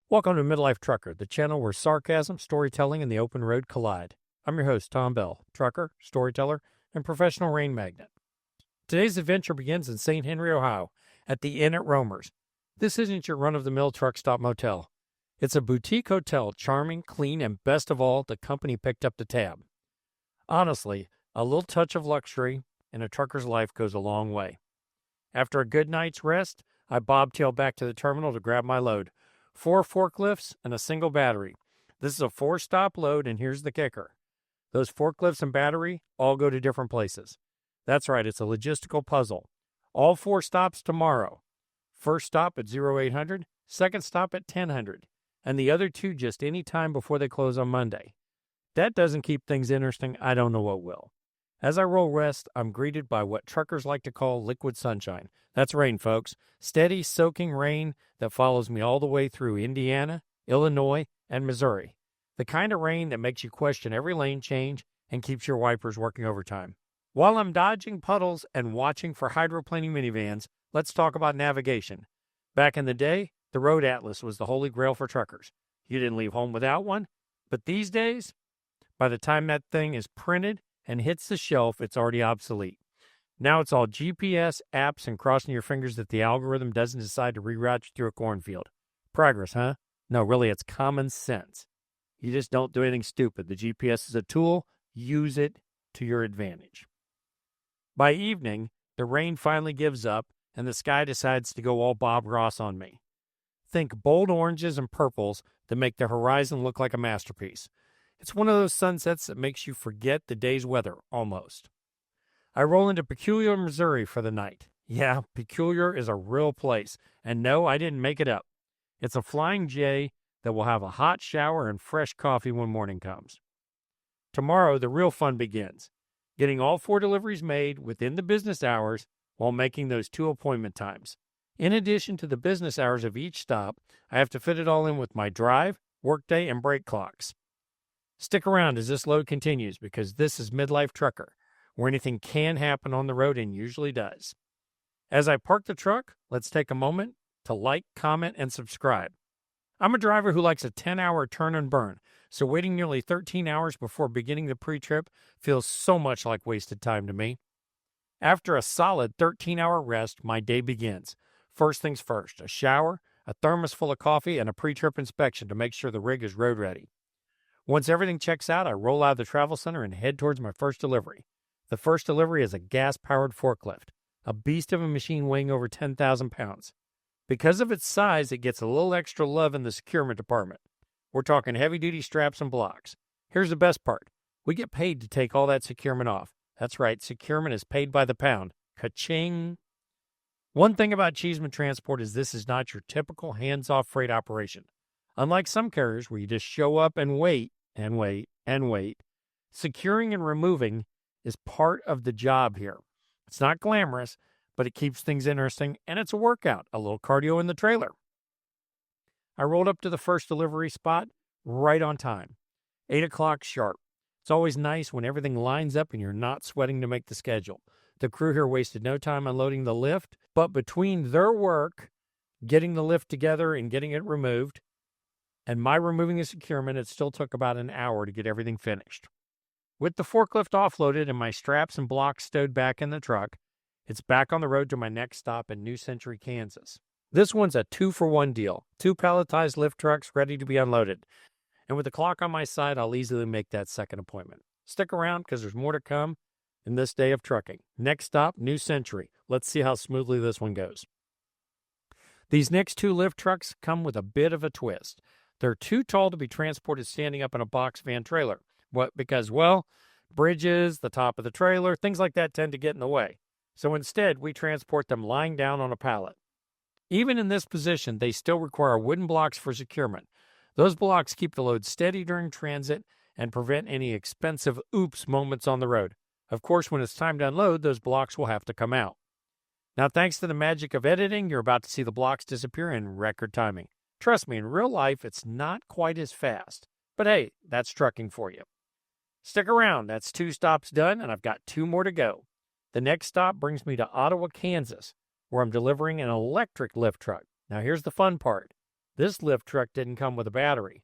Welcome to Midlife Trucker, the channel where sarcasm, storytelling, and the open road collide. I'm your host, Tom Bell, trucker, storyteller, and professional rain magnet. Today's adventure begins in St. Henry, Ohio, at the Inn at Romer's. This isn't your run-of-the-mill truck stop motel. It's a boutique hotel, charming, clean, and best of all, the company picked up the tab. Honestly, a little touch of luxury in a trucker's life goes a long way. After a good night's rest, I bobtailed back to the terminal to grab my load. 4 forklifts and a single battery. This is a 4-stop load, and here's the kicker. Those forklifts and battery all go to different places. That's right, it's a logistical puzzle. All 4 stops tomorrow. First stop at 0800, second stop at 1000, and the other 2 just any time before they close on Monday. That doesn't keep things interesting. I don't know what will. As I roll west, I'm greeted by what truckers like to call liquid sunshine. That's rain, folks. Steady, soaking rain that follows me all the way through Indiana, Illinois, and Missouri. The kind of rain that makes you question every lane change and keeps your wipers working overtime. While I'm dodging puddles and watching for hydroplaning minivans, let's talk about navigation. Back in the day, the Road Atlas was the holy grail for truckers. You didn't leave home without one. But these days, by the time that thing is printed and hits the shelf, it's already obsolete. Now it's all GPS, apps, and crossing your fingers that the algorithm doesn't decide to reroute you through a cornfield. Progress, huh? No, really, it's common sense. You just don't do anything stupid. The GPS is a tool. Use it to your advantage. By evening, the rain finally gives up, and the sky decides to go all Bob Ross on me. Think bold oranges and purples that make the horizon look like a masterpiece. It's one of those sunsets that makes you forget the day's weather, almost. I roll into Peculiar, Missouri for the night. Yeah, Peculiar is a real place, and no, I didn't make it up. It's a flying J that will have a hot shower and fresh coffee when morning comes. Tomorrow, the real fun begins, getting all 4 deliveries made within the business hours while making those 2 appointment times. In addition to the business hours of each stop, I have to fit it all in with my drive, workday, and break clocks. Stick around as this load continues, because this is Midlife Trucker, where anything can happen on the road and usually does. As I park the truck, let's take a moment to like, comment, and subscribe. I'm a driver who likes a 10-hour turn and burn, so waiting nearly 13 hours before beginning the pre-trip feels so much like wasted time to me. After a solid 13-hour rest, my day begins. First things first, a shower, a thermos full of coffee, and a pre-trip inspection to make sure the rig is road ready. Once everything checks out, I roll out of the travel center and head towards my first delivery. The first delivery is a gas-powered forklift, a beast of a machine weighing over 10,000 pounds. Because of its size, it gets a little extra love in the securement department. We're talking heavy-duty straps and blocks. Here's the best part. We get paid to take all that securement off. That's right, securement is paid by the pound. Ka-ching! One thing about Cheeseman Transport is this is not your typical hands-off freight operation. Unlike some carriers where you just show up and wait, and wait, and wait, securing and removing is part of the job here. It's not glamorous, but it keeps things interesting, and it's a workout, a little cardio in the trailer. I rolled up to the first delivery spot right on time, 8 o'clock sharp. It's always nice when everything lines up and you're not sweating to make the schedule. The crew here wasted no time unloading the lift, but between their work, getting the lift together and getting it removed, and my removing the securement, it still took about an hour to get everything finished. With the forklift offloaded and my straps and blocks stowed back in the truck, it's back on the road to my next stop in New Century, Kansas. This one's a 2-for-1 deal. 2 palletized lift trucks ready to be unloaded. And with the clock on my side, I'll easily make that second appointment. Stick around, because there's more to come in this day of trucking. Next stop, New Century. Let's see how smoothly this one goes. These next 2 lift trucks come with a bit of a twist. They're too tall to be transported standing up in a box van trailer. Because, bridges, the top of the trailer, things like that tend to get in the way. So instead, we transport them lying down on a pallet. Even in this position, they still require wooden blocks for securement. Those blocks keep the load steady during transit and prevent any expensive oops moments on the road. Of course, when it's time to unload, those blocks will have to come out. Now, thanks to the magic of editing, you're about to see the blocks disappear in record timing. Trust me, in real life, it's not quite as fast. But hey, that's trucking for you. Stick around. That's 2 stops done, and I've got 2 more to go. The next stop brings me to Ottawa, Kansas, where I'm delivering an electric lift truck. Now, here's the fun part. This lift truck didn't come with a battery.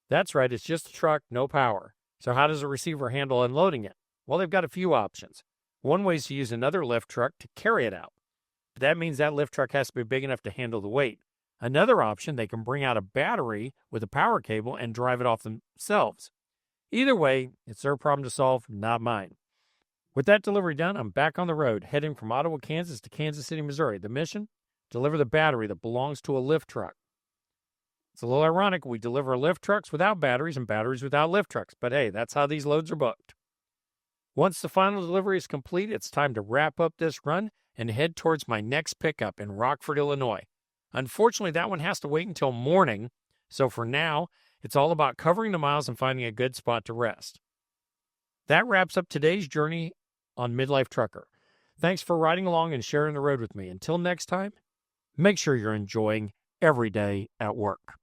That's right, it's just a truck, no power. So how does a receiver handle unloading it? Well, they've got a few options. One way is to use another lift truck to carry it out. But that means that lift truck has to be big enough to handle the weight. Another option, they can bring out a battery with a power cable and drive it off themselves. Either way, it's their problem to solve, not mine. With that delivery done, I'm back on the road, heading from Ottawa, Kansas to Kansas City, Missouri. The mission? Deliver the battery that belongs to a lift truck. It's a little ironic. We deliver lift trucks without batteries and batteries without lift trucks. But hey, that's how these loads are booked. Once the final delivery is complete, it's time to wrap up this run and head towards my next pickup in Rockford, Illinois. Unfortunately, that one has to wait until morning. So for now, it's all about covering the miles and finding a good spot to rest. That wraps up today's journey on Midlife Trucker. Thanks for riding along and sharing the road with me. Until next time, make sure you're enjoying every day at work.